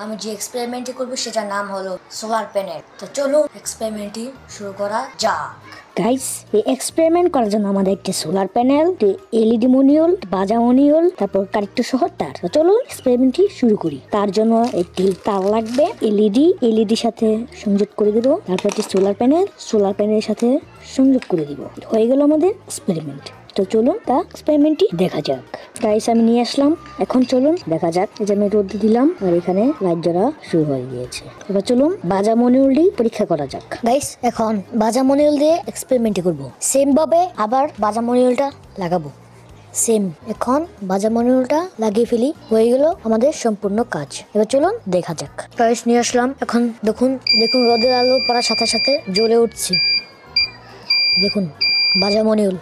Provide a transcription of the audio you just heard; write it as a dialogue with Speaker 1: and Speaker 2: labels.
Speaker 1: আমি যে এক্সপেরিমেন্টটি করব সেটার নাম হলো সোলার প্যানেল। তো চলুন এক্সপেরিমেন্টটি শুরু করা যাক।
Speaker 2: গাইস, এই এক্সপেরিমেন্ট করার জন্য আমাদের একটি সোলার প্যানেল, এলইডি মডিউল, বাজা মডিউল, তারপর কারেক্টর সহ তার। তো চলুন এক্সপেরিমেন্টটি শুরু করি। তার জন্য একটি তার লাগবে, এলইডির সাথে সংযোগ করে দেব, তারপর একটি সোলার প্যানেলের সাথে সংযোগ করে দিব। হয়ে গেল আমাদের এক্সপেরিমেন্ট। তো চলুন তা এক্সপেরিমেন্টটি দেখা যাক। গাইস, আমি নিয়ে আসলাম, এখন চলুন দেখা যাক। এই যে আমি রোদ দিলাম আর এখানে লাইট জ্বলা শুরু হয়ে গিয়েছে। এবার চলুন বাজা মডিউলটি পরীক্ষা করা যাক। গাইস, এখন বাজা মডিউল দিয়ে এক্সপেরিমেন্টটি করব। সেম ভাবে আবার বাজা মডিউলটা লাগাবো। সেম, এখন বাজা মডিউলটা লাগিয়ে ফেলি। হয়ে গেল আমাদের সম্পূর্ণ কাজ। এবার চলুন দেখা যাক। গাইস, নিয়ে আসলাম, এখন দেখুন রোদের আলো পড়ার সাথে সাথে জ্বলে উঠছে। দেখুন বাজা মডিউল।